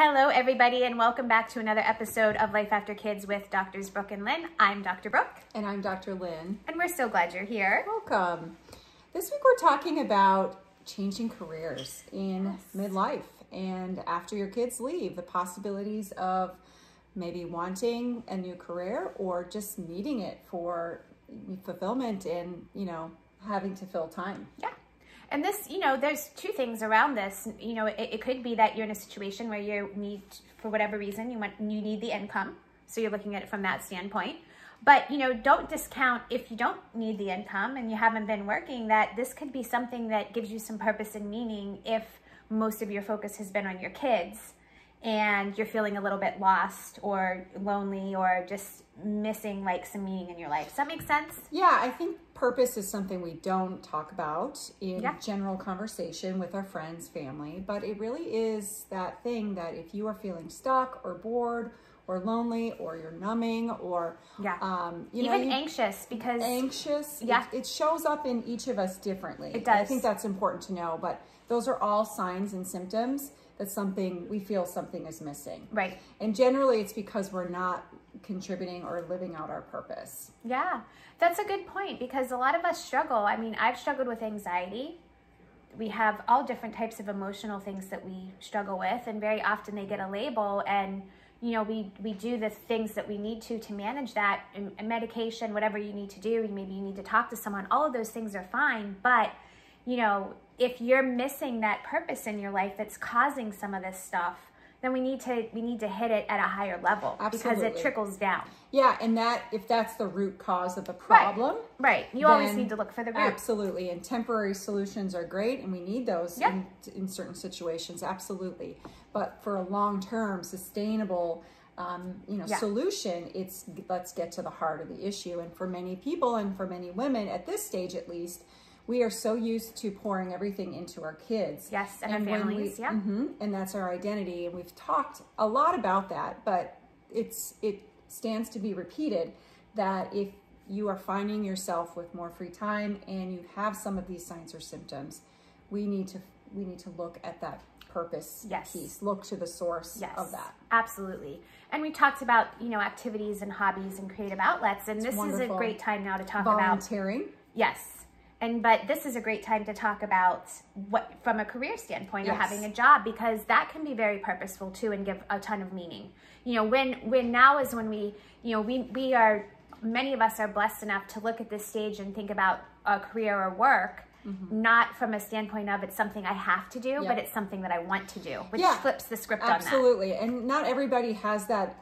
Hello, everybody, and welcome back to another episode of Life After Kids with Doctors Brooke and Lynne. I'm Dr. Brooke. And I'm Dr. Lynne. And we're so glad you're here. Welcome. This week we're talking about changing careers in midlife and after your kids leave, the possibilities of maybe wanting a new career or just needing it for fulfillment and, having to fill time. Yeah. And this, there's two things around this. It could be that you're in a situation where you need, for whatever reason, you need the income. So you're looking at it from that standpoint. But, don't discount if you don't need the income and you haven't been working, that this could be something that gives you some purpose and meaning if most of your focus has been on your kids and you're feeling a little bit lost or lonely or just missing like some meaning in your life. Does that make sense? Yeah, I think purpose is something we don't talk about in general conversation with our friends, family, but it really is that thing that if you are feeling stuck or bored or lonely or you're numbing or even anxious, because it shows up in each of us differently. It does. I think that's important to know, but those are all signs and symptoms that we feel something is missing. Right. And generally it's because we're not contributing or living out our purpose. Yeah, that's a good point, because a lot of us struggle. I mean, I've struggled with anxiety. We have all different types of emotional things that we struggle with, and very often they get a label, and we do the things that we need to manage that, and medication, whatever you need to do. Maybe you need to talk to someone. All of those things are fine, but if you're missing that purpose in your life that's causing some of this stuff, then we need to hit it at a higher level. Absolutely. Because it trickles down. Yeah, and if that's the root cause of the problem, right. You always need to look for the root. Absolutely, and temporary solutions are great, and we need those in certain situations. Absolutely, but for a long-term, sustainable, solution, let's get to the heart of the issue. And for many people, and for many women at this stage at least, we are so used to pouring everything into our kids. Yes, and our families, and that's our identity. And we've talked a lot about that, but it stands to be repeated that if you are finding yourself with more free time and you have some of these signs or symptoms, we need to look at that purpose piece, look to the source of that. Absolutely. And we talked about, activities and hobbies and creative outlets, and this is a great time now to talk about volunteering. Yes. But this is a great time to talk about what, from a career standpoint, or having a job, because that can be very purposeful too and give a ton of meaning. When now is when we are, many of us are blessed enough to look at this stage and think about a career or work, not from a standpoint of it's something I have to do, but it's something that I want to do, which flips the script on that. Absolutely. And not everybody has that,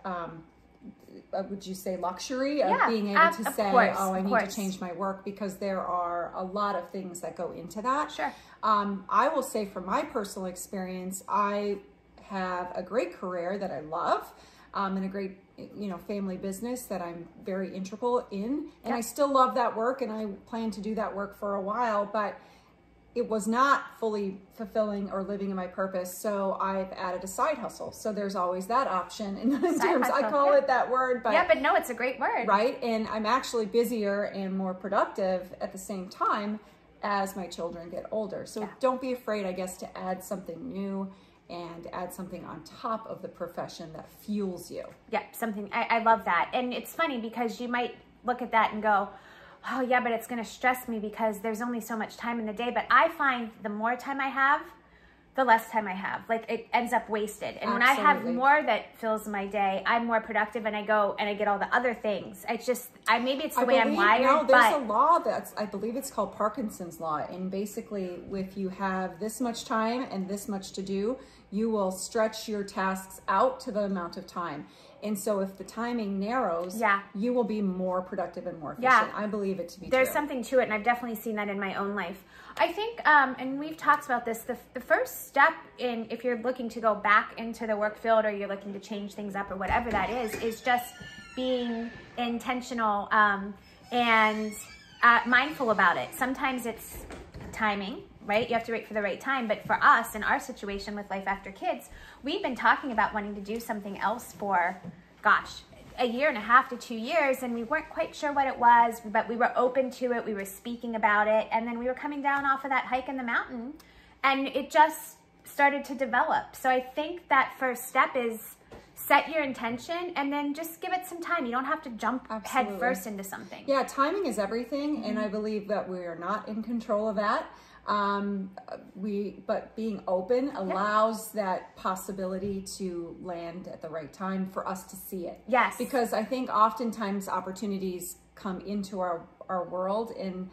would you say, luxury of being able to say, oh, I need to change my work, because there are a lot of things that go into that. Sure. I will say from my personal experience, I have a great career that I love, and a great, family business that I'm very integral in. And I still love that work, and I plan to do that work for a while, but it was not fully fulfilling or living in my purpose. So I've added a side hustle. So there's always that option. And in terms, I call it that word, but but no, it's a great word. Right. And I'm actually busier and more productive at the same time as my children get older. So don't be afraid, I guess, to add something new and add something on top of the profession that fuels you. Yeah, something, I love that. And it's funny because you might look at that and go, oh yeah, but it's going to stress me because there's only so much time in the day. But I find the more time I have, the less time I have. Like, it ends up wasted. And when I have more that fills my day, I'm more productive, and I go and I get all the other things. It's just, maybe it's the way I'm wired. No, there's a law I believe it's called Parkinson's law. And basically, if you have this much time and this much to do, you will stretch your tasks out to the amount of time. And so if the timing narrows, you will be more productive and more efficient. I believe it to be true. There's something to it, and I've definitely seen that in my own life. I think, and we've talked about this, the first step in, if you're looking to go back into the work field, or you're looking to change things up, or whatever that is just being intentional and mindful about it. Sometimes it's timing, right? You have to wait for the right time. But for us, in our situation with Life After Kids, we've been talking about wanting to do something else for, gosh, 1.5 to 2 years, and we weren't quite sure what it was, but we were open to it. We were speaking about it, and then we were coming down off of that hike in the mountain, and it just started to develop. So I think that first step is set your intention and then just give it some time. You don't have to jump head first into something. Yeah, timing is everything, and I believe that we are not in control of that. But being open allows that possibility to land at the right time for us to see it. Yes. Because I think oftentimes opportunities come into our world in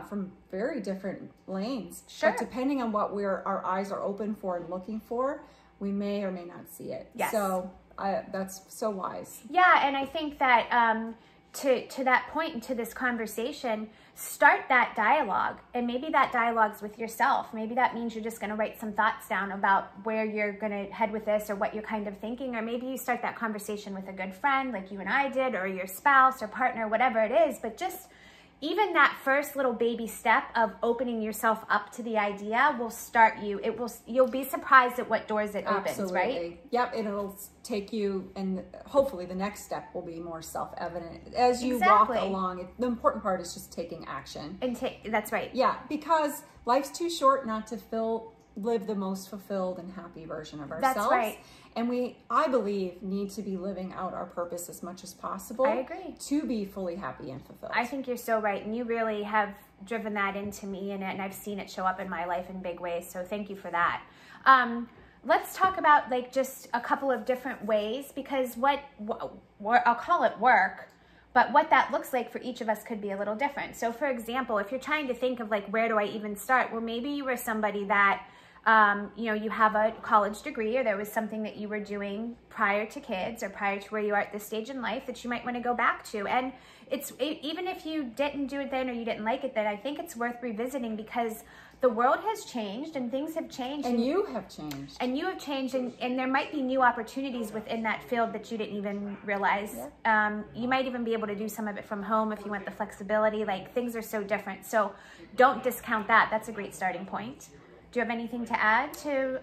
from very different lanes. Sure. But depending on what our eyes are open for and looking for, we may or may not see it. Yes. So that's so wise. Yeah, and I think that to that point and to this conversation, start that dialogue. And maybe that dialogue's with yourself. Maybe that means you're just going to write some thoughts down about where you're going to head with this or what you're kind of thinking. Or maybe you start that conversation with a good friend like you and I did, or your spouse or partner, whatever it is. But just even that first little baby step of opening yourself up to the idea will start you. You'll be surprised at what doors it opens, right? Yep, and it'll take you, and hopefully the next step will be more self-evident as you walk along. The important part is just taking action. That's right. Yeah, because life's too short not to live the most fulfilled and happy version of ourselves. That's right. And I believe, need to be living out our purpose as much as possible. I agree. To be fully happy and fulfilled. I think you're so right. And you really have driven that into me, and I've seen it show up in my life in big ways. So thank you for that. Let's talk about like just a couple of different ways, because I'll call it work, but what that looks like for each of us could be a little different. So for example, if you're trying to think of like, where do I even start? Well, maybe you were somebody that you have a college degree, or there was something that you were doing prior to kids or prior to where you are at this stage in life that you might want to go back to. And even if you didn't do it then, or you didn't like it then, I think it's worth revisiting, because the world has changed and things have changed. And you have changed. And you have changed, and there might be new opportunities within that field that you didn't even realize. Yeah. You might even be able to do some of it from home if you want the flexibility. Like, things are so different. So don't discount that. That's a great starting point. Do you have anything to add to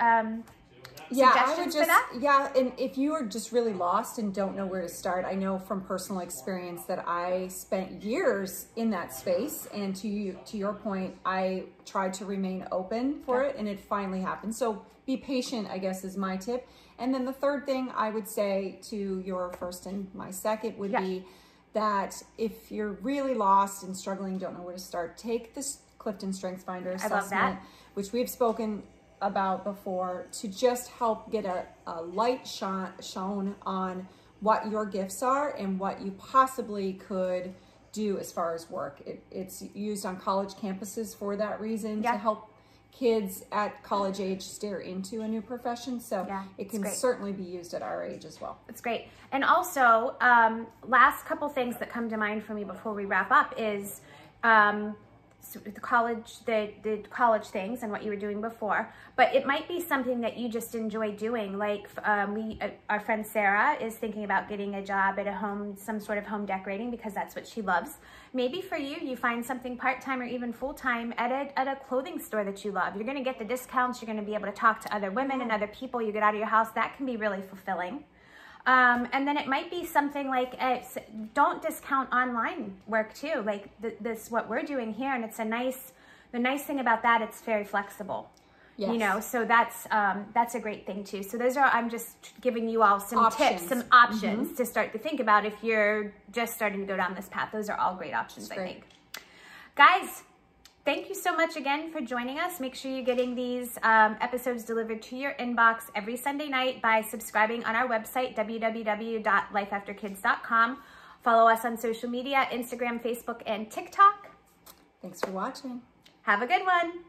suggestions for that? Yeah, and if you are just really lost and don't know where to start, I know from personal experience that I spent years in that space, and to your point, I tried to remain open for it, and it finally happened. So be patient, I guess, is my tip. And then the third thing I would say to your first and my second would be that if you're really lost and struggling, don't know where to start, take this Clifton Strengths Finder assessment, which we've spoken about before, to just help get a light shown on what your gifts are and what you possibly could do as far as work. It's used on college campuses for that reason, to help kids at college age steer into a new profession. So it can certainly be used at our age as well. It's great. And also, last couple things that come to mind for me before we wrap up is the college things and what you were doing before, but it might be something that you just enjoy doing. Like our friend Sarah is thinking about getting a job at a home, some sort of home decorating, because that's what she loves. Maybe for you, you find something part-time or even full-time at a clothing store that you love. You're going to get the discounts. You're going to be able to talk to other women and other people. You get out of your house. That can be really fulfilling. And then it might be something like, don't discount online work too. Like this, what we're doing here. And it's the nice thing about that, it's very flexible. Yes. You know, so that's a great thing too. So those are, I'm just giving you all some tips, some options to start to think about if you're just starting to go down this path. Those are all great options, I think. Guys, thank you so much again for joining us. Make sure you're getting these episodes delivered to your inbox every Sunday night by subscribing on our website, www.lifeafterkids.com. Follow us on social media, Instagram, Facebook, and TikTok. Thanks for watching. Have a good one.